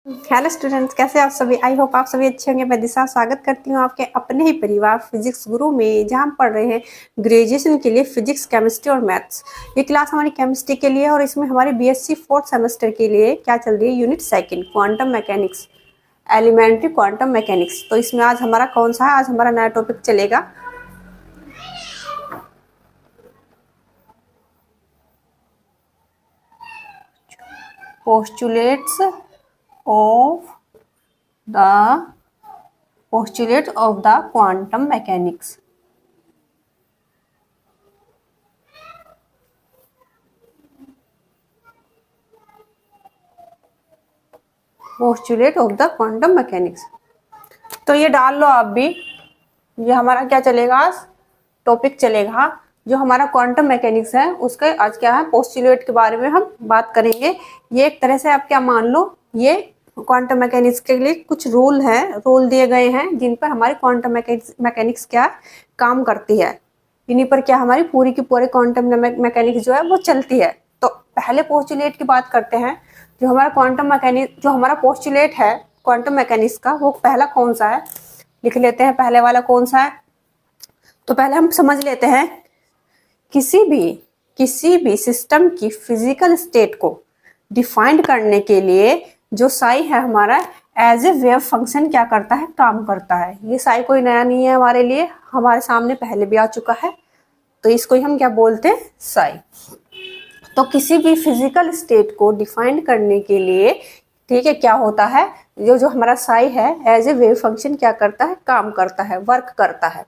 Hello students, कैसे आप सभी। आई होप आप सभी अच्छे होंगे। मैं दिशा स्वागत करती हूँ आपके अपने ही परिवार फिजिक्स गुरु में, जहाँ हम पढ़ रहे हैं ग्रेजुएशन के लिए फिजिक्स, केमिस्ट्री और मैथ्स। ये क्लास हमारी केमिस्ट्री के लिए और इसमें हमारी बीएससी फोर्थ सेमेस्टर के लिए क्या चल रही है, unit second quantum mechanics, elementary quantum mechanics. तो इसमें आज हमारा कौन सा है, आज हमारा नया टॉपिक चलेगा postulates of the postulates of the quantum mechanics। postulate of the quantum mechanics। तो ये डाल लो आप भी। ये हमारा क्या चलेगा, आज टॉपिक चलेगा जो हमारा क्वांटम मैकेनिक्स है, उसका आज क्या है, पोस्टुलेट के बारे में हम बात करेंगे। ये एक तरह से आप क्या मान लो, ये क्वांटम मैकेनिक्स के लिए कुछ रूल हैं, रूल दिए गए हैं जिन पर हमारी क्वांटम मैकेनिक्स क्या काम करती है। इन्हीं पर क्या हमारी पूरी की पूरी क्वांटम मैकेनिक्स जो है वो चलती है। तो पहले पोस्टुलेट की बात करते हैं। जो हमारा क्वांटम मैकेनिक्स, जो हमारा पोस्टुलेट है क्वांटम मैकेनिक्स का, वो पहला कौन सा है, लिख लेते हैं। पहले वाला कौन सा है, तो पहले हम समझ लेते हैं। किसी भी सिस्टम की फिजिकल स्टेट को डिफाइन करने के लिए जो साई है हमारा एज ए वेव फंक्शन क्या करता है, काम करता है। ये साई कोई नया नहीं है हमारे लिए, हमारे सामने पहले भी आ चुका है। तो इसको हम क्या बोलते हैं, साई। तो किसी भी फिजिकल स्टेट को डिफाइन करने के लिए, ठीक है, क्या होता है, जो हमारा साई है एज ए वेव फंक्शन क्या करता है, काम करता है, वर्क करता है।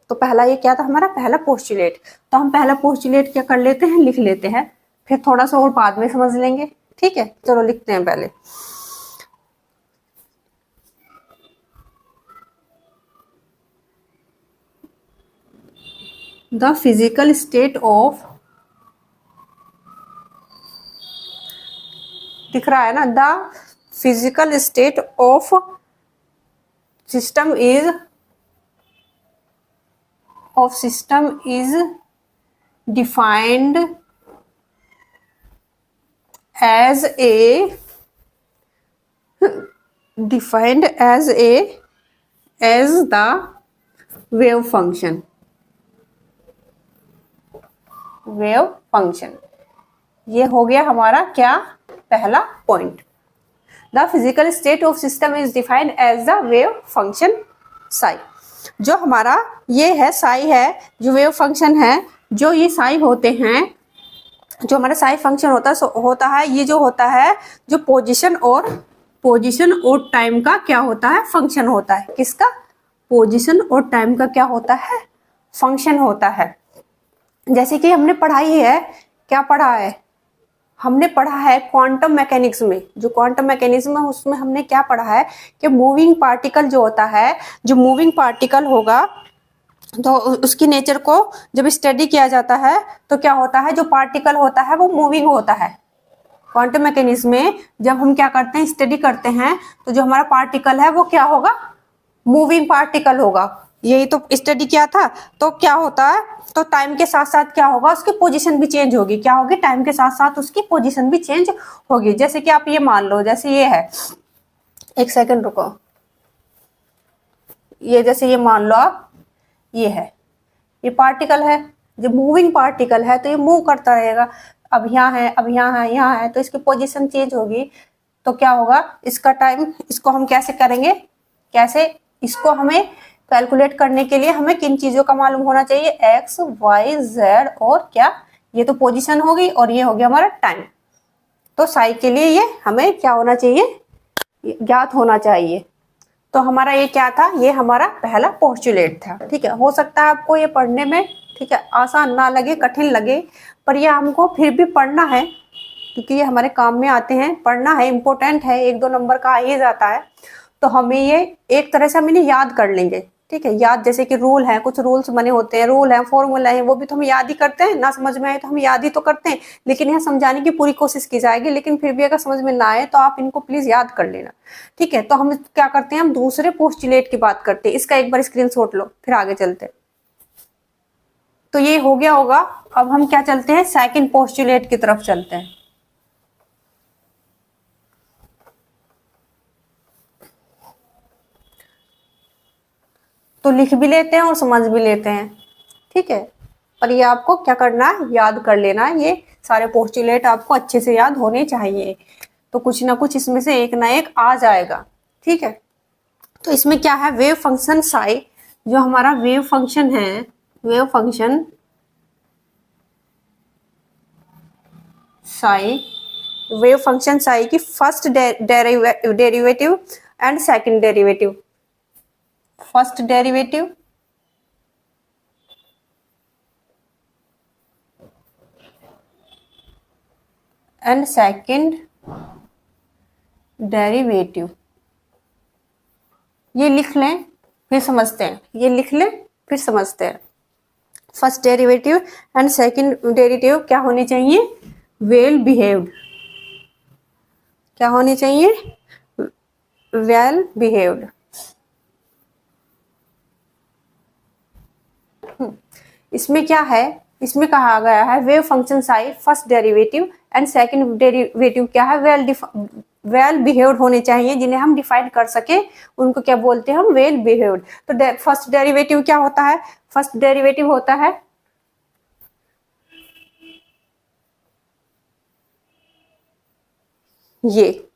तो पहला ये क्या था, हमारा पहला पोस्टुलेट। तो हम पहला पोस्टुलेट क्या कर लेते हैं, लिख लेते हैं, फिर थोड़ा सा और बाद में समझ लेंगे। ठीक है, चलो लिखते हैं पहले। द फिजिकल स्टेट ऑफ, दिख रहा है ना, the physical state of system is defined as the wave function। ये हो गया हमारा क्या, पहला point. The physical state of system is defined as the wave function psi. जो हमारा ये है साई है, जो वेव फंक्शन है, जो ये साई होते हैं, जो हमारा साई फंक्शन होता है, ये जो होता है, जो पोजीशन और टाइम का क्या होता है, फंक्शन होता है। किसका, पोजीशन और टाइम का क्या होता है, फंक्शन होता है। जैसे कि हमने पढ़ाई है, क्या पढ़ा है, हमने पढ़ा है क्वांटम मैकेनिक्स में, जो क्वांटम मैकेनिज्म है उसमें हमने क्या पढ़ा है कि मूविंग पार्टिकल जो होता है, जो मूविंग पार्टिकल होगा, तो उसकी नेचर को जब स्टडी किया जाता है तो क्या होता है, जो पार्टिकल होता है वो मूविंग होता है। क्वांटम मैकेनिक्स में जब हम क्या करते हैं, स्टडी करते हैं, तो जो हमारा पार्टिकल है वो क्या होगा, मूविंग पार्टिकल होगा। यही तो स्टडी किया था। तो क्या होता है, तो टाइम के साथ साथ क्या होगा, उसकी पोजीशन भी चेंज होगी। क्या होगी, टाइम के साथ साथ उसकी पोजीशन भी चेंज होगी। जैसे कि आप ये मान लो, जैसे ये है, एक सेकंड रुको, ये जैसे ये मान लो आप, ये है, ये पार्टिकल है, जो मूविंग पार्टिकल है, तो ये मूव करता रहेगा। अब यहाँ है, अब यहाँ है, यहाँ है, तो इसकी पोजीशन चेंज होगी। तो क्या होगा, इसका टाइम, इसको हम कैसे करेंगे, कैसे, इसको हमें कैलकुलेट करने के लिए हमें किन चीजों का मालूम होना चाहिए, एक्स वाई जेड, और क्या, ये तो पोजीशन होगी और ये हो गया हमारा टाइम। तो साई के लिए ये हमें क्या होना चाहिए, ज्ञात होना चाहिए। तो हमारा ये क्या था, ये हमारा पहला पोस्टुलेट था। ठीक है, हो सकता है आपको ये पढ़ने में, ठीक है, आसान ना लगे, कठिन लगे, पर ये हमको फिर भी पढ़ना है, क्योंकि ये हमारे काम में आते हैं, पढ़ना है, इम्पोर्टेंट है, 1-2 नंबर का आ ही जाता है। तो हमें ये एक तरह से हम इन्हें याद कर लेंगे। ठीक है, याद, जैसे कि रूल है, कुछ रूल्स बने होते हैं, रूल है, फॉर्मूला है, वो भी तो हम याद ही करते हैं। ना समझ में आए तो हम याद ही तो करते हैं, लेकिन यहाँ समझाने की पूरी कोशिश की जाएगी। लेकिन फिर भी अगर समझ में ना आए तो आप इनको प्लीज याद कर लेना। ठीक है, तो हम क्या करते हैं, हम दूसरे पोस्टुलेट की बात करते हैं। इसका एक बार स्क्रीनशॉट लो, फिर आगे चलते हैं। तो ये हो गया होगा। अब हम क्या चलते हैं, सेकंड पोस्टुलेट की तरफ चलते हैं। तो लिख भी लेते हैं और समझ भी लेते हैं, ठीक है। पर ये आपको क्या करना है, याद कर लेना है, ये सारे पोस्टुलेट आपको अच्छे से याद होने चाहिए, तो कुछ ना कुछ इसमें से एक ना एक आ जाएगा, ठीक है। तो इसमें क्या है, वेव फंक्शन साई, जो हमारा वेव फंक्शन है, wave function psi, wave function psi की first derivative and second derivative, first derivative and second derivative, ये लिख लें फिर समझते हैं, ये लिख लें फिर समझते हैं। First derivative and second derivative क्या होनी चाहिए, वेल बिहेव्ड, क्या होनी चाहिए, वेल बिहेव्ड। इसमें क्या है, इसमें कहा गया है wave function Sai first derivative and second derivative क्या है, वेल बिहेव्ड होने चाहिए, जिन्हें हम डिफाइन कर सके उनको क्या बोलते हैं हम, वेल बिहेव्ड। तो फर्स्ट डेरिवेटिव क्या होता है, फर्स्ट डेरिवेटिव होता है ये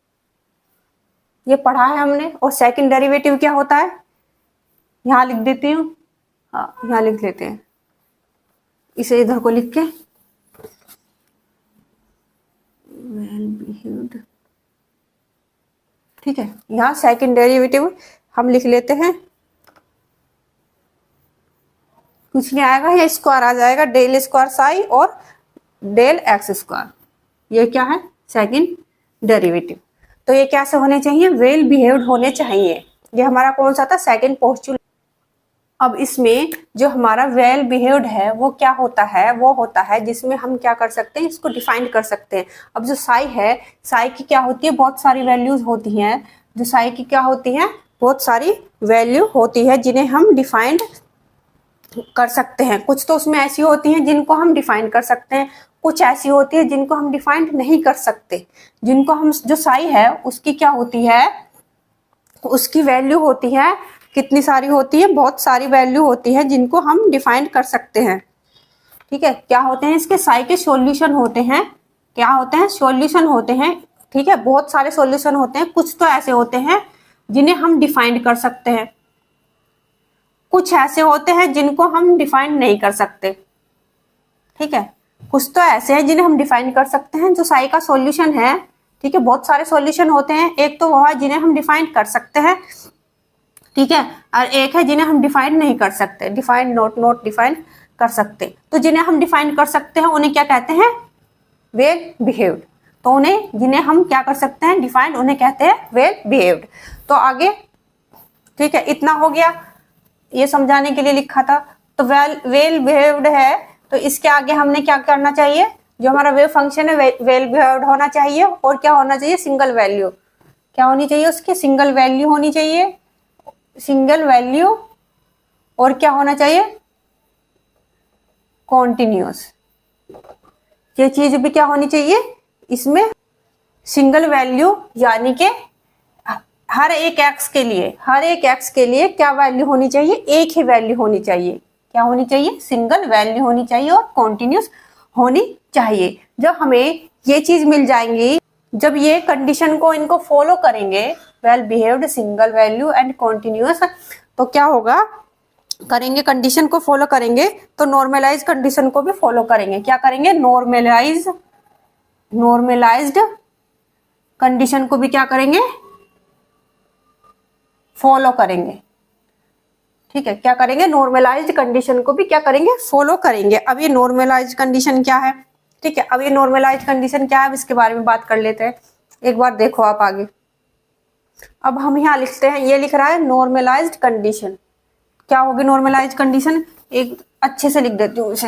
पढ़ा है हमने। और सेकंड डेरिवेटिव क्या होता है, यहां लिख देती हूँ, हाँ यहां लिख लेते हैं, इसे इधर को लिख के, वेल बिहेव्ड, ठीक है। यहाँ सेकंड डेरिवेटिव हम लिख लेते हैं, कुछ नहीं आएगा, ये स्क्वायर आ जाएगा, डेल स्क्वायर साई और डेल एक्स स्क्वायर, ये क्या है, सेकंड डेरिवेटिव। तो ये कैसे होने चाहिए, वेल बिहेव्ड होने चाहिए। ये हमारा कौन सा था, सेकंड पोस्टुलेट। अब इसमें जो हमारा वेल बिहेव्ड है वो क्या होता है, वो होता है जिसमें हम क्या कर सकते हैं, इसको डिफाइन कर सकते हैं। अब जो साई है, साई की क्या होती है, बहुत सारी वैल्यूज होती हैं, जो साई की क्या होती है, बहुत सारी वैल्यू होती है जिन्हें हम डिफाइंड कर सकते हैं। कुछ तो उसमें ऐसी होती हैं जिनको हम डिफाइन कर सकते हैं, कुछ ऐसी होती है जिनको हम डिफाइंड नहीं कर सकते। जिनको हम, जो साई है उसकी क्या होती है, उसकी वैल्यू होती है, कितनी सारी होती है, बहुत सारी वैल्यू होती है जिनको हम डिफाइन कर सकते हैं, ठीक है। क्या होते हैं इसके, साई के सॉल्यूशन होते हैं, क्या होते हैं, सॉल्यूशन होते हैं, ठीक है। बहुत सारे सॉल्यूशन होते हैं, कुछ तो ऐसे होते हैं जिन्हें हम डिफाइन कर सकते हैं, कुछ ऐसे होते हैं जिनको हम डिफाइन नहीं कर सकते, ठीक है। कुछ तो ऐसे हैं जिन्हें हम डिफाइन कर सकते हैं, जो साई का सॉल्यूशन है, ठीक है। बहुत सारे सॉल्यूशन होते हैं, एक तो वो है जिन्हें हम डिफाइन कर सकते हैं, ठीक है, और एक है जिन्हें हम डिफाइन नहीं कर सकते, डिफाइन नॉट डिफाइन कर सकते। तो जिन्हें हम डिफाइन कर सकते हैं उन्हें क्या कहते हैं, वेल बिहेव्ड। तो उन्हें, जिन्हें हम क्या कर सकते हैं, डिफाइन, उन्हें कहते हैं वेल बिहेव्ड। तो आगे, ठीक है, इतना हो गया, ये समझाने के लिए लिखा था। तो वेल बिहेव्ड है, तो इसके आगे हमने क्या करना चाहिए, जो हमारा वेव फंक्शन है वेल बिहेव्ड होना चाहिए, और क्या होना चाहिए, सिंगल वैल्यू, क्या होनी चाहिए उसकी, सिंगल वैल्यू होनी चाहिए, सिंगल वैल्यू, और क्या होना चाहिए, कॉन्टिन्यूस। ये चीज भी क्या होनी चाहिए इसमें, सिंगल वैल्यू, यानी कि हर एक एक्स के लिए, हर एक एक्स के लिए क्या वैल्यू होनी चाहिए, एक ही वैल्यू होनी चाहिए, क्या होनी चाहिए, सिंगल वैल्यू होनी चाहिए और कॉन्टिन्यूस होनी चाहिए। जब हमें ये चीज मिल जाएंगी, जब ये कंडीशन को इनको फॉलो करेंगे, well behaved, single value and continuous, तो क्या होगा, करेंगे, कंडीशन को फॉलो करेंगे तो नॉर्मलाइज कंडीशन को भी फॉलो करेंगे। क्या करेंगे, नॉर्मलाइज्ड कंडीशन को भी क्या करेंगे, फॉलो करेंगे, ठीक है। क्या करेंगे, नॉर्मलाइज्ड कंडीशन को भी क्या करेंगे, फॉलो करेंगे। अब ये नॉर्मलाइज्ड कंडीशन क्या है, ठीक है, अब ये नॉर्मलाइज्ड कंडीशन क्या है, अब इसके बारे में बात कर लेते हैं। एक बार देखो आप आगे, अब हम यहाँ लिखते हैं, ये लिख रहा है नॉर्मलाइज्ड कंडीशन, क्या होगी नॉर्मलाइज्ड कंडीशन, एक अच्छे से लिख देती हूँ इसे,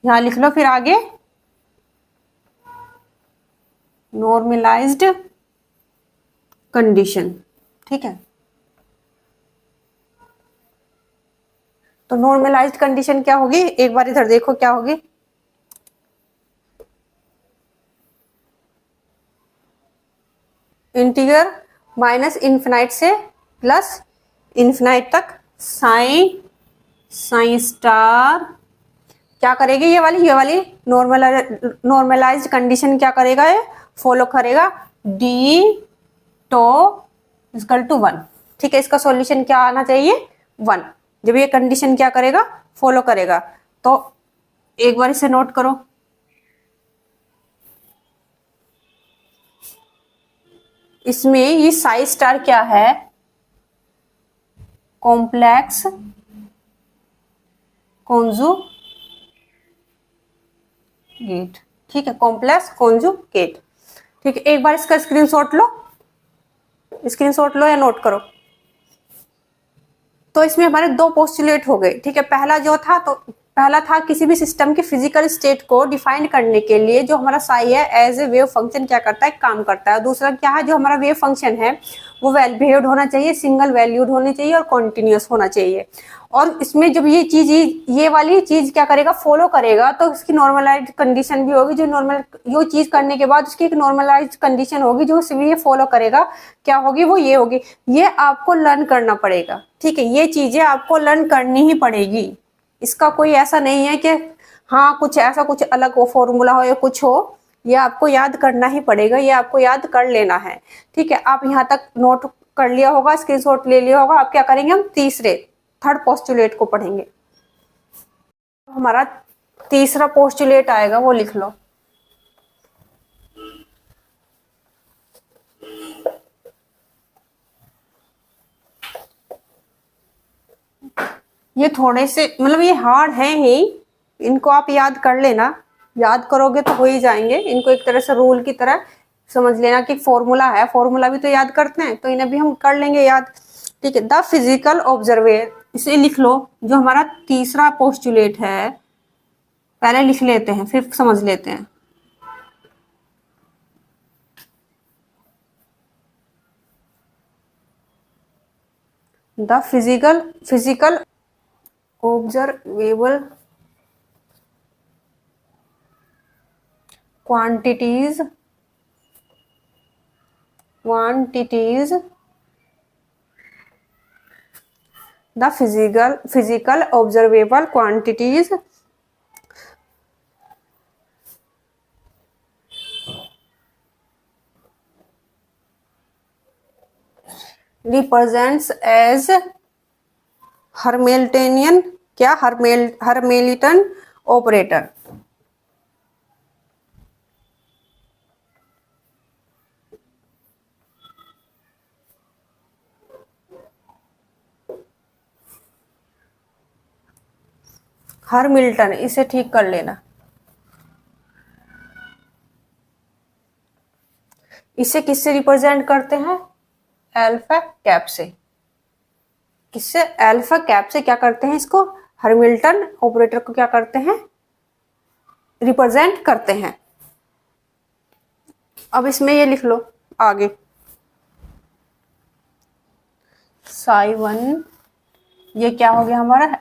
यहाँ लिख लो, फिर आगे नॉर्मलाइज्ड कंडीशन, ठीक है। तो नॉर्मलाइज्ड कंडीशन क्या होगी, एक बार इधर देखो क्या होगी, इंटीग्रल माइनस इन्फिनाइट से प्लस इन्फिनाइट तक साइन स्टार क्या करेगी, ये वाली नॉर्मलाइज्ड कंडीशन क्या करेगा, ये फॉलो करेगा, डी टो इक्वल टू 1। ठीक है, इसका सॉल्यूशन क्या आना चाहिए, 1। जब ये कंडीशन क्या करेगा, फॉलो करेगा। तो एक बार इसे नोट करो। इसमें ये साई स्टार क्या है, कॉम्प्लेक्स कॉन्जुगेट। ठीक है, कॉम्प्लेक्स कॉन्जुगेट। ठीक है, एक बार इसका स्क्रीनशॉट लो या नोट करो। तो इसमें हमारे 2 पोस्टुलेट हो गए। ठीक है, पहला था किसी भी सिस्टम की फिजिकल स्टेट को डिफाइन करने के लिए जो हमारा साई है एज ए वेव फंक्शन क्या करता है, काम करता है। दूसरा क्या है, जो हमारा वेव फंक्शन है वो वेल बिहेव्ड होना चाहिए, सिंगल वैल्यूड होनी चाहिए और कॉन्टिन्यूस होना चाहिए। और इसमें जब ये वाली चीज क्या करेगा, फॉलो करेगा, तो इसकी नॉर्मलाइज्ड कंडीशन भी होगी, जो चीज करने के बाद उसकी एक नॉर्मलाइज्ड कंडीशन होगी जो ये फॉलो करेगा, क्या होगी, वो ये होगी। ये आपको लर्न करना पड़ेगा। ठीक है, ये चीजें आपको लर्न करनी ही पड़ेगी। इसका कोई ऐसा नहीं है कि हाँ कुछ अलग वो फॉर्मूला हो या कुछ हो, ये आपको याद करना ही पड़ेगा, ये आपको याद कर लेना है। ठीक है, आप यहाँ तक नोट कर लिया होगा, स्क्रीनशॉट ले लिया होगा। आप क्या करेंगे, हम थर्ड पोस्टुलेट को पढ़ेंगे। हमारा तीसरा पोस्टुलेट आएगा, वो लिख लो। ये थोड़े से मतलब ये हार्ड है ही, इनको आप याद कर लेना, याद करोगे तो हो ही जाएंगे। इनको एक तरह से रूल की तरह समझ लेना कि फॉर्मूला है, फॉर्मूला भी तो याद करते हैं, तो इन्हें भी हम कर लेंगे याद। ठीक है, द फिजिकल ऑब्जर्वेर, इसे लिख लो। जो हमारा तीसरा पोस्टुलेट है, पहले लिख लेते हैं फिर समझ लेते हैं। The physical observable quantities the physical observable quantities represents as हर्मिल्टनियन क्या, हर्मिल्टन ऑपरेटर। हर्मिल्टन, इसे ठीक कर लेना। इसे किससे रिप्रेजेंट करते हैं, अल्फा कैप से। किससे, अल्फा कैप से क्या करते हैं, इसको हर्मिल्टन ऑपरेटर को क्या करते हैं, रिप्रेजेंट करते हैं। अब इसमें ये लिख लो आगे, साई 1 ये क्या हो गया हमारा,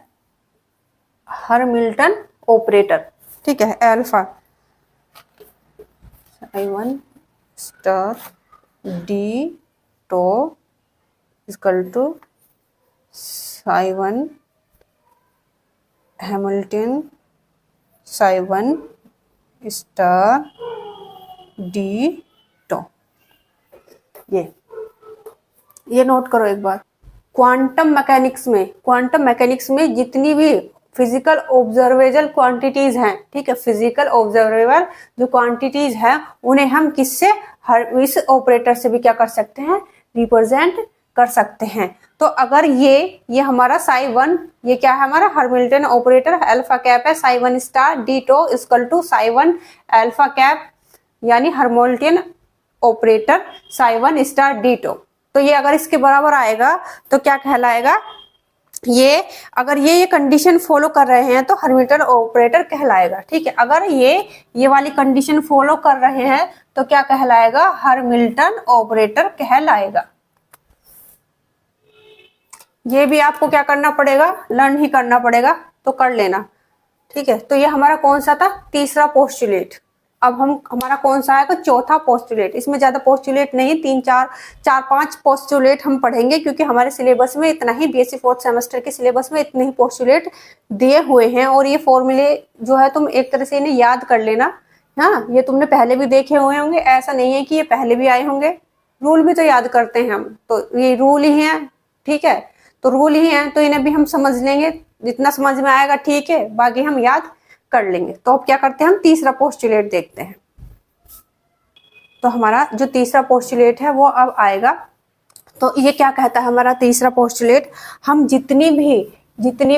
हर्मिल्टन ऑपरेटर। ठीक है, alpha psi 1 star d tau equal to psi 1 Hamilton psi 1 star d tau. ये नोट करो एक बार। क्वांटम मैकेनिक्स में जितनी भी फिजिकल ऑब्जर्वेबल क्वांटिटीज हैं, ठीक है, फिजिकल ऑब्जर्वेबल जो क्वांटिटीज हैं उन्हें हम किससे, इस ऑपरेटर से भी क्या कर सकते हैं, रिप्रेजेंट कर सकते हैं। तो अगर ये हमारा साई 1 ये क्या है, हमारा हर्मिल्टन ऑपरेटर अल्फा कैप है, psi 1 star d tau equal to psi 1 alpha cap यानी Hamilton operator psi 1 star d tau. तो ये अगर इसके बराबर आएगा तो क्या कहलाएगा, ये अगर ये कंडीशन फॉलो कर रहे हैं तो हर्मिल्टन ऑपरेटर कहलाएगा। ठीक है, अगर ये वाली कंडीशन फॉलो कर रहे हैं तो क्या कहलाएगा, हर्मिल्टन ऑपरेटर कहलाएगा। ये भी आपको क्या करना पड़ेगा, लर्न ही करना पड़ेगा, तो कर लेना। ठीक है, तो ये हमारा कौन सा था, तीसरा पोस्टुलेट। अब हम हमारा कौन सा आएगा, चौथा पोस्टुलेट। इसमें ज्यादा पोस्टुलेट नहीं, 3-4-5 पोस्टुलेट हम पढ़ेंगे, क्योंकि हमारे सिलेबस में इतना ही, बीएससी फोर्थ सेमेस्टर के सिलेबस में इतने ही पोस्टुलेट दिए हुए हैं। और ये फॉर्मूले जो है तुम एक तरह से इन्हें याद कर लेना। हाँ, ये तुमने पहले भी देखे हुए होंगे, ऐसा नहीं है कि ये पहले भी आए होंगे। रूल भी तो याद करते हैं हम, तो ये रूल ही है, ठीक है। तो रूल ही है, तो इन्हें भी हम समझ लेंगे, जितना समझ में आएगा ठीक है, बाकी हम याद कर लेंगे। तो अब क्या करते हैं, हम तीसरा पोस्टुलेट देखते हैं। तो हमारा जो तीसरा पोस्टुलेट है वो अब आएगा। तो ये क्या कहता है हमारा तीसरा पोस्टुलेट, हम जितनी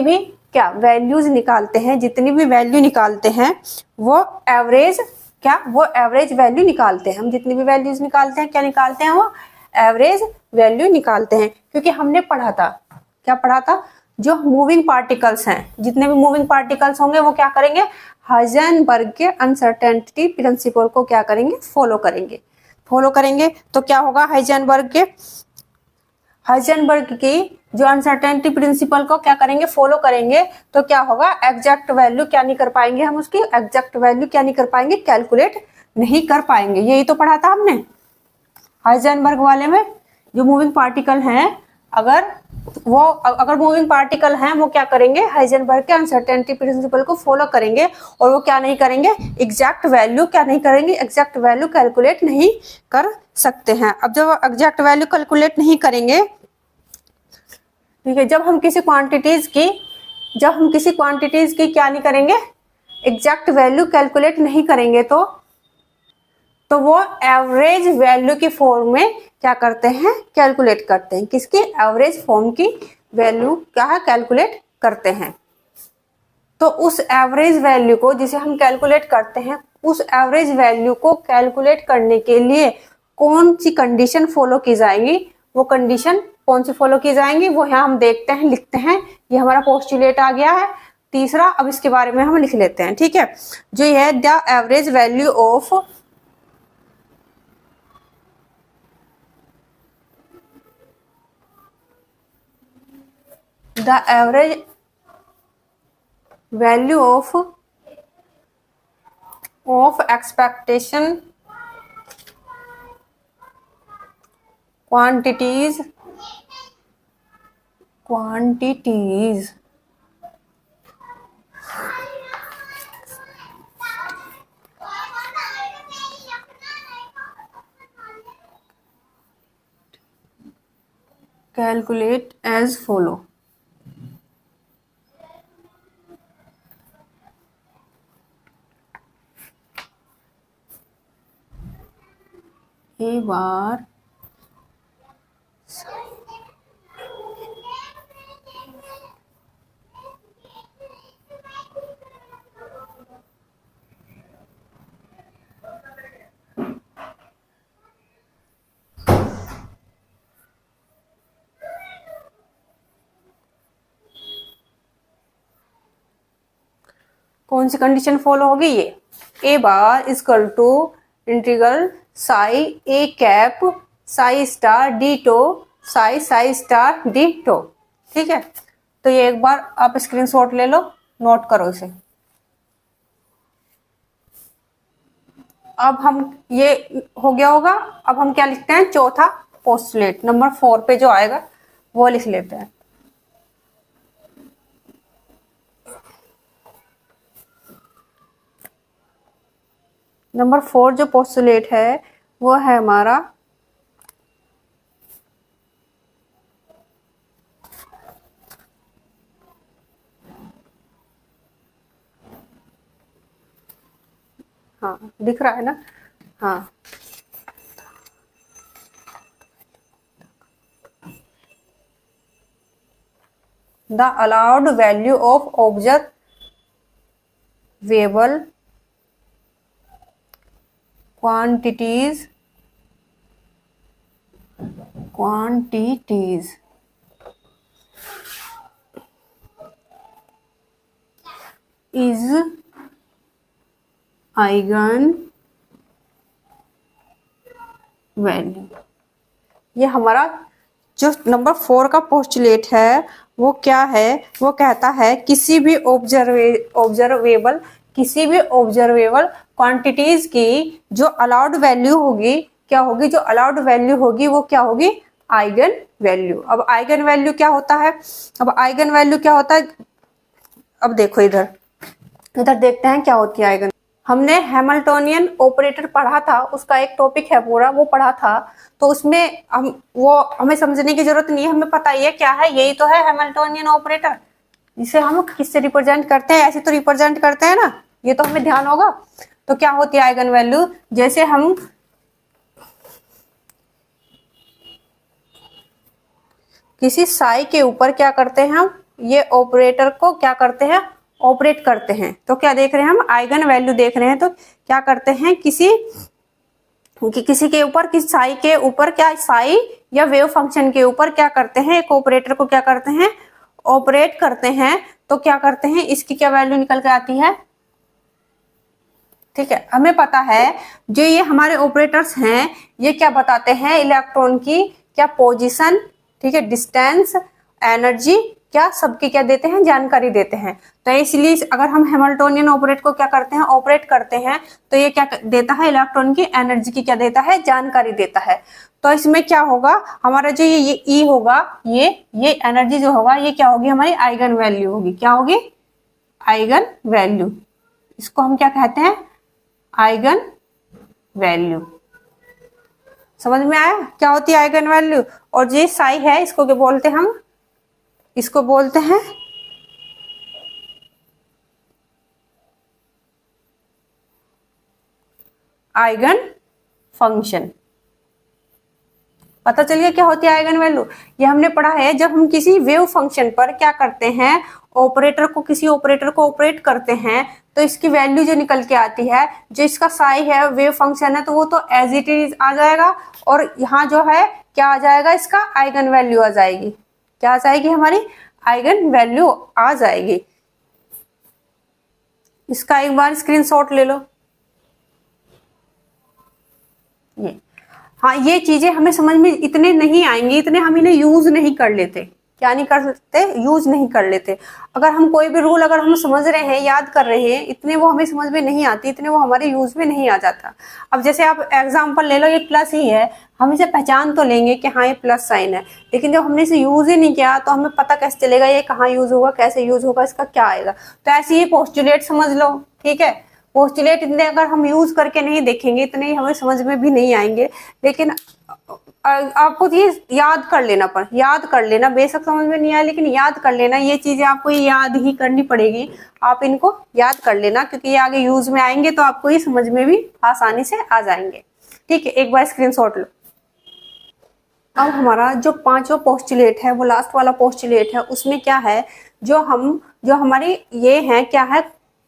भी क्या वैल्यूज निकालते हैं, जितनी भी वैल्यू निकालते हैं वो एवरेज, क्या वो एवरेज वैल्यू निकालते हैं। हम जितनी भी वैल्यूज निकालते हैं, क्या निकालते हैं, वो एवरेज वैल्यू निकालते हैं। क्योंकि हमने पढ़ा था, क्या पढ़ा था, जो मूविंग पार्टिकल्स हैं, जितने भी मूविंग पार्टिकल्स होंगे वो क्या करेंगे, हाइजेनबर्ग के अनसर्टेनिटी प्रिंसिपल को क्या करेंगे, फॉलो करेंगे। तो क्या होगा, हाइजेनबर्ग की जो अनसर्टेनिटी प्रिंसिपल को क्या करेंगे, फॉलो करेंगे। तो क्या होगा, एग्जैक्ट वैल्यू क्या नहीं कर पाएंगे, हम उसकी एग्जैक्ट वैल्यू क्या नहीं कर पाएंगे, कैलकुलेट नहीं कर पाएंगे। यही तो पढ़ा था हमने हाइजेनबर्ग वाले में। जो मूविंग पार्टिकल हैं, अगर मूविंग पार्टिकल हैं, वो क्या करेंगे, हाइजेनबर्ग के अनसर्टेनिटी प्रिंसिपल को फॉलो करेंगे। और वो क्या नहीं करेंगे, एग्जैक्ट वैल्यू क्या नहीं करेंगे, एग्जैक्ट वैल्यू कैलकुलेट नहीं कर सकते हैं। अब जब एग्जैक्ट वैल्यू कैलकुलेट नहीं करेंगे, ठीक है, जब हम किसी क्वांटिटीज की क्या नहीं करेंगे, एग्जैक्ट वैल्यू कैलकुलेट नहीं करेंगे, तो वो एवरेज वैल्यू की फॉर्म में क्या करते हैं, कैलकुलेट करते हैं। किसकी, एवरेज फॉर्म की वैल्यू क्या है, कैलकुलेट करते हैं। तो उस एवरेज वैल्यू को जिसे हम कैलकुलेट करते हैं, उस एवरेज वैल्यू को कैलकुलेट करने के लिए कौन सी कंडीशन फॉलो की जाएंगी, वो कंडीशन कौन सी फॉलो की जाएंगी, वो यहाँ हम देखते हैं, लिखते हैं। ये हमारा पोस्टुलेट आ गया है तीसरा। अब इसके बारे में हम लिख लेते हैं, ठीक है। जो ये है, the average value of the average value of expectation quantities calculate as follow। एक बार कौन सी कंडीशन फॉलो होगी, ये A bar equal to integral psi A cap psi star d tau psi star d tau, ठीक है। तो ये एक बार आप स्क्रीनशॉट ले लो, नोट करो इसे। अब हम, ये हो गया होगा। अब हम क्या लिखते हैं, चौथा पोस्टुलेट नंबर 4 पे जो आएगा वो लिख लेते हैं। नंबर 4 जो पोस्टुलेट है वो है हमारा, हाँ दिख रहा है ना, हाँ। The allowed value of observable quantities is eigen value। ये हमारा जो नंबर 4 का पोस्टुलेट है वो क्या है, वो कहता है किसी भी ऑब्जर्वेबल क्वांटिटीज की जो अलाउड वैल्यू होगी क्या होगी, जो अलाउड वैल्यू होगी वो क्या होगी, आइगन वैल्यू। अब आइगन वैल्यू क्या होता है, अब आइगन वैल्यू क्या होता है, अब देखो इधर देखते हैं क्या होती है आइगन। हमने हैमिल्टोनियन ऑपरेटर पढ़ा था, उसका एक टॉपिक है पूरा वो पढ़ा था, तो उसमें हमें समझने की जरूरत नहीं है, हमें पता ही है क्या है, यही तो है हैमिल्टोनियन ऑपरेटर, जिसे हम किससे रिप्रेजेंट करते हैं, ऐसे तो रिप्रेजेंट करते हैं ना, ये तो हमें ध्यान होगा। तो क्या होती है आइगन वैल्यू, जैसे हम किसी साई के ऊपर क्या करते हैं, हम ये ऑपरेटर को क्या करते हैं, ऑपरेट करते हैं, तो क्या देख रहे हैं हम, आइगन वैल्यू देख रहे हैं। तो क्या करते हैं, किसी के ऊपर, किसी साई के ऊपर, क्या साई या वेव फंक्शन के ऊपर क्या करते हैं, एक ऑपरेटर को क्या करते हैं, ऑपरेट करते हैं। तो क्या करते हैं, इसकी क्या वैल्यू निकल के आती है, ठीक है, हमें पता है जो ये हमारे ऑपरेटर्स हैं ये क्या बताते हैं, इलेक्ट्रॉन की क्या पोजीशन, ठीक है, डिस्टेंस, एनर्जी, क्या सबकी क्या देते हैं, जानकारी देते हैं। तो इसलिए अगर हम हैमिल्टोनियन ऑपरेट को क्या करते हैं, ऑपरेट करते हैं, तो ये क्या देता है, इलेक्ट्रॉन की एनर्जी की क्या देता है, जानकारी देता है। तो इसमें क्या होगा, हमारा जो ये ई होगा, ये एनर्जी जो होगा ये क्या होगी, हमारी आइगन वैल्यू होगी, क्या होगी, आइगन वैल्यू। इसको हम क्या कहते हैं, आइगन वैल्यू। समझ में आया क्या होती है आइगन वैल्यू। और ये साई है, इसको क्या बोलते हैं हम, इसको बोलते हैं आइगन फंक्शन। पता चल गया क्या होती है आइगन वैल्यू, ये हमने पढ़ा है जब हम किसी वेव फंक्शन पर क्या करते हैं, ऑपरेटर को, किसी ऑपरेटर को ऑपरेट करते हैं, तो इसकी वैल्यू जो निकल के आती है, जो इसका साई है, वेव फंक्शन है, तो वो तो एज इट इज आ जाएगा, और यहाँ जो है क्या आ जाएगा, इसका आइगन वैल्यू आ जाएगी, क्या आ जाएगी, हमारी आइगन वैल्यू आ जाएगी। इसका एक बार स्क्रीनशॉट ले लो। ये हाँ, ये चीजें हमें समझ में इतने नहीं आएंगी, इतने हम इन्हें यूज नहीं कर लेते, क्या नहीं कर लेते, यूज नहीं कर लेते। अगर हम कोई भी रूल अगर हम समझ रहे हैं, याद कर रहे हैं, इतने वो हमें समझ में नहीं आती, इतने वो हमारे यूज में नहीं आ जाता। अब जैसे आप एग्जांपल ले लो, ये प्लस ही है, हम इसे पहचान तो लेंगे कि हाँ ये प्लस साइन है, लेकिन जब हमने इसे यूज ही नहीं किया तो हमें पता कैसे चलेगा ये कहाँ यूज होगा, कैसे यूज होगा, इसका क्या आएगा। तो ऐसे ही पोस्टुलेट समझ लो, ठीक है, पोस्टुलेट इतने अगर हम यूज करके नहीं देखेंगे, इतने ही हमें समझ में भी नहीं आएंगे, लेकिन आपको ये याद कर लेना, पर याद कर लेना, बेशक समझ में नहीं आया लेकिन याद कर लेना, ये चीजें आपको याद ही करनी पड़ेगी, आप इनको याद कर लेना, क्योंकि ये आगे यूज में आएंगे तो आपको ये समझ में भी आसानी से आ जाएंगे। ठीक है, एक बार स्क्रीनशॉट लो। अब हमारा जो पांचवा पोस्टुलेट है, वो लास्ट वाला पोस्टुलेट है, उसमें क्या है, जो हमारी ये है, क्या है,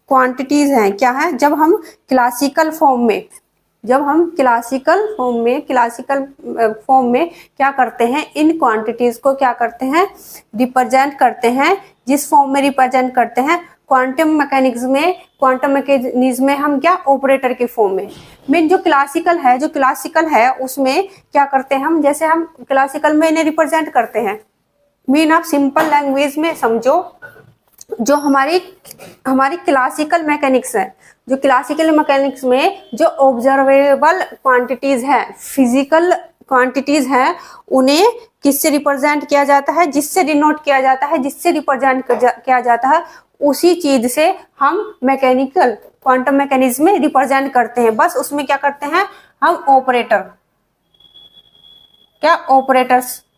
क्वांटिटीज हैं, क्या है, जब हम क्लासिकल फॉर्म में क्या करते हैं, इन क्वांटिटीज को क्या करते हैं, रिप्रेजेंट करते हैं, जिस फॉर्म में रिप्रेजेंट करते हैं, क्वांटम मैकेनिज्म में हम क्या, ऑपरेटर के फॉर्म में जो क्लासिकल है उसमें क्या करते हैं हम, जैसे हम क्लासिकल में इन्हें रिप्रेजेंट करते हैं, मीन आप सिंपल लैंग्वेज में समझो, जो हमारी क्लासिकल मैकेनिक्स है, जो क्लासिकल मैकेनिक्स में जो ऑब्जर्वेबल क्वांटिटीज है, फिजिकल क्वांटिटीज है, उन्हें किससे रिप्रेजेंट किया जाता है, जिससे डिनोट किया जाता है, जिससे रिप्रेजेंट किया जाता है, उसी चीज से हम मैकेनिकल क्वांटम मैकेनिज्म में रिप्रेजेंट करते हैं। बस उसमें क्या करते हैं हम,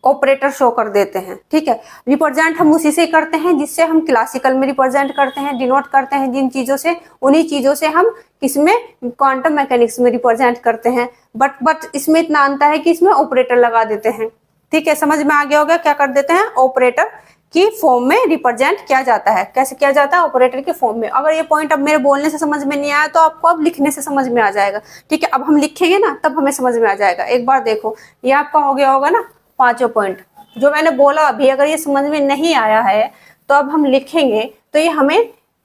ऑपरेटर शो कर देते हैं। ठीक है, रिप्रेजेंट हम उसी से करते हैं जिससे हम क्लासिकल में रिप्रेजेंट करते हैं, डिनोट करते हैं जिन चीजों से, उन्हीं चीजों से हम किसमें, क्वांटम मैकेनिक्स में रिप्रेजेंट करते हैं। बट इसमें इतना अंतर है कि इसमें ऑपरेटर लगा देते हैं। ठीक है, समझ में आ गया होगा, क्या कर देते हैं, ऑपरेटर की फॉर्म में रिप्रेजेंट किया जाता है। कैसे किया जाता है, ऑपरेटर के फॉर्म में। अगर ये पॉइंट अब मेरे बोलने से समझ में नहीं आया तो आपको अब लिखने से समझ में आ जाएगा। ठीक है, अब हम लिखेंगे ना तब हमें समझ में आ जाएगा। एक बार देखो, ये आपका हो गया होगा ना पांचों पॉइंट जो मैंने बोला अभी। अगर ये समझ में नहीं आया है तो अब हम लिखेंगे तो ये हमें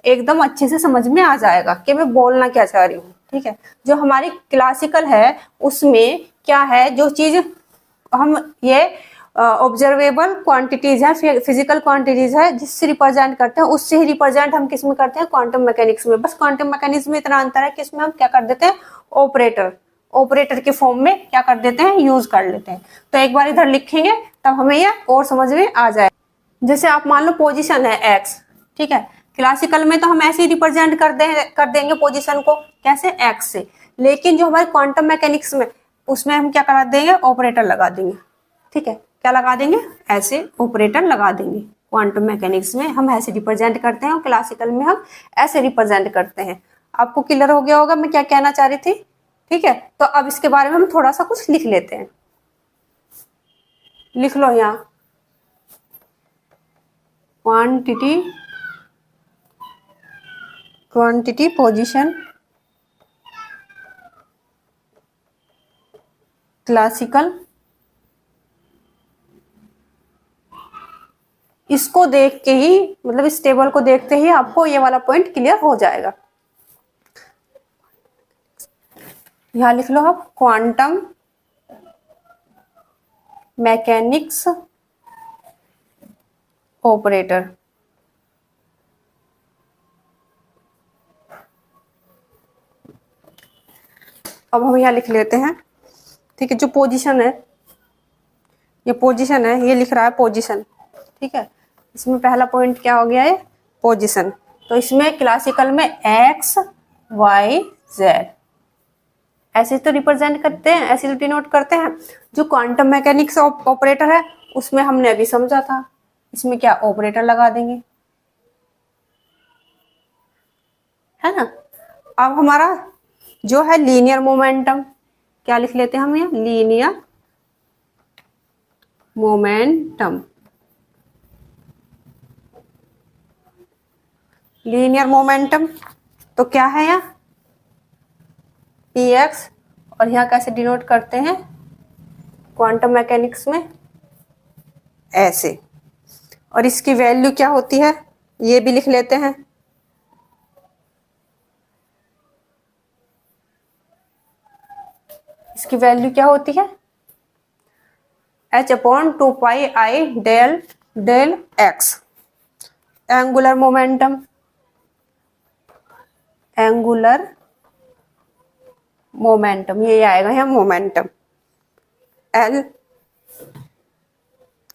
एकदम अच्छे से समझ में आ जाएगा कि मैं बोलना क्या चाह रही हूँ। ठीक है, जो हमारी क्लासिकल है उसमें क्या है, जो चीज हम ये ऑब्जर्वेबल क्वांटिटीज है, फिजिकल क्वांटिटीज है, जिससे रिप्रेजेंट करते हैं, उससे ही रिप्रेजेंट हम किस में करते हैं, क्वांटम मैकेनिक्स में। बस क्वांटम मैकेनिक्स में इतना अंतर है कि इसमें हम क्या कर देते हैं, ऑपरेटर के फॉर्म में क्या कर देते हैं, यूज कर लेते हैं। तो एक बार इधर लिखेंगे तब हमें ये और समझ में आ जाए। जैसे आप मान लो पोजीशन है x, ठीक है, क्लासिकल में तो हम ऐसे ही रिप्रेजेंट कर देंगे पोजीशन को, कैसे, x से। लेकिन जो हमारे क्वांटम मैकेनिक्स में, उसमें हम क्या करा देंगे, ऑपरेटर लगा देंगे, ठीक है। क्या लगा देंगे, ऐसे ऑपरेटर लगा देंगे। क्वांटम मैकेनिक्स में हम ऐसे रिप्रेजेंट करते हैं और क्लासिकल में हम ऐसे रिप्रेजेंट करते हैं। आपको क्लियर हो गया होगा मैं क्या कहना चाह रही थी, ठीक है। तो अब इसके बारे में हम थोड़ा सा कुछ लिख लेते हैं। लिख लो यहाँ, क्वांटिटी पोजीशन क्लासिकल, इसको देख के ही, मतलब इस टेबल को देखते ही आपको ये वाला पॉइंट क्लियर हो जाएगा। यहां लिख लो आप, क्वांटम मैकेनिक्स ऑपरेटर। अब हम यहाँ लिख लेते हैं, ठीक है। जो पोजीशन है, ये पोजीशन है, ये लिख रहा है पोजीशन, ठीक है। इसमें पहला पॉइंट क्या हो गया है, पोजीशन। तो इसमें क्लासिकल में x y z ऐसे तो रिप्रेजेंट करते हैं, ऐसे डिनोट करते हैं। जो क्वांटम मैकेनिक्स ऑपरेटर है उसमें हमने अभी समझा था, इसमें क्या ऑपरेटर लगा देंगे, है ना। अब हमारा जो है लीनियर मोमेंटम, क्या लिख लेते हैं हम, ये लीनियर मोमेंटम। लीनियर मोमेंटम तो क्या है यहाँ, px, और यहाँ कैसे डिनोट करते हैं क्वांटम मैकेनिक्स में, ऐसे। और इसकी वैल्यू क्या होती है, ये भी लिख लेते हैं। इसकी वैल्यू क्या होती है, h/2πi del x। Angular momentum ये आएगा यहाँ, मोमेंटम L।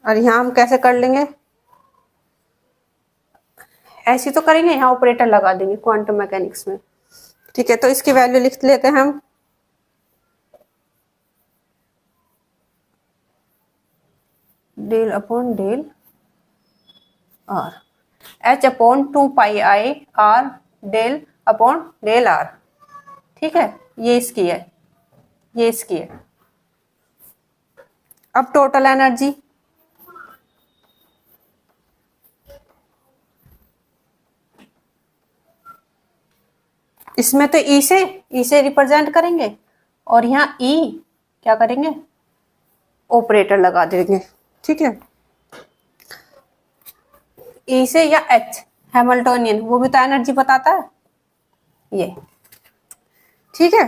और यहाँ हम कैसे कर लेंगे, ऐसे तो करेंगे, यहाँ ऑपरेटर लगा देंगे क्वांटम मैकेनिक्स में, ठीक है। तो इसकी वैल्यू लिख लेते हैं हम, del upon del r, h/2πi r del upon del r, ठीक है। ये इसकी है, ये इसकी है। अब टोटल एनर्जी, इसमें तो ई से रिप्रेजेंट करेंगे, और यहाँ ई क्या करेंगे, ऑपरेटर लगा देंगे, ठीक है। ई से या एच, हैमिल्टोनियन, वो भी तो एनर्जी बताता है ये, ठीक है।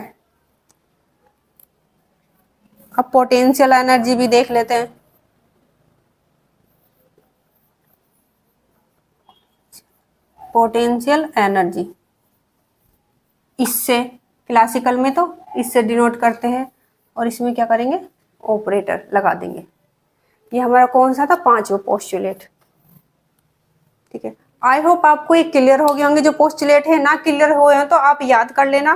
अब पोटेंशियल एनर्जी भी देख लेते हैं। पोटेंशियल एनर्जी इससे, क्लासिकल में तो इससे डिनोट करते हैं, और इसमें क्या करेंगे, ऑपरेटर लगा देंगे। ये हमारा कौन सा था, पांचवा पोस्टुलेट, ठीक है। आई होप आपको ये क्लियर हो गए होंगे। जो पोस्टुलेट है ना क्लियर हुए हैं तो आप याद कर लेना,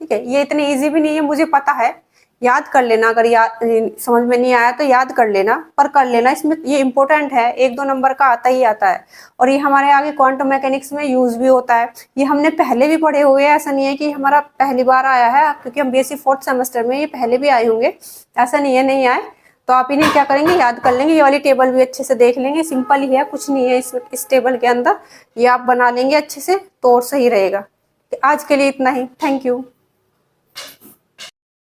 ठीक है। ये इतने इजी भी नहीं है, मुझे पता है, याद कर लेना। अगर समझ में नहीं आया तो याद कर लेना, पर कर लेना, इसमें ये इंपॉर्टेंट है, 1-2 नंबर का आता ही आता है। और ये हमारे आगे क्वांटम मैकेनिक्स में यूज भी होता है। ये हमने पहले भी पढ़े हुए हैं, ऐसा नहीं है कि हमारा पहली बार आया है, क्योंकि हम बीएससी 4th सेमेस्टर में ये पहले भी आए होंगे, ऐसा नहीं है नहीं आए। तो आप इन्हें क्या करेंगे, याद कर लेंगे। ये वाली टेबल भी अच्छे से देख लेंगे, सिंपल ही है, कुछ नहीं है इस टेबल के अंदर, ये आप बना लेंगे अच्छे से तो और सही रहेगा। आज के लिए इतना ही, थैंक यू।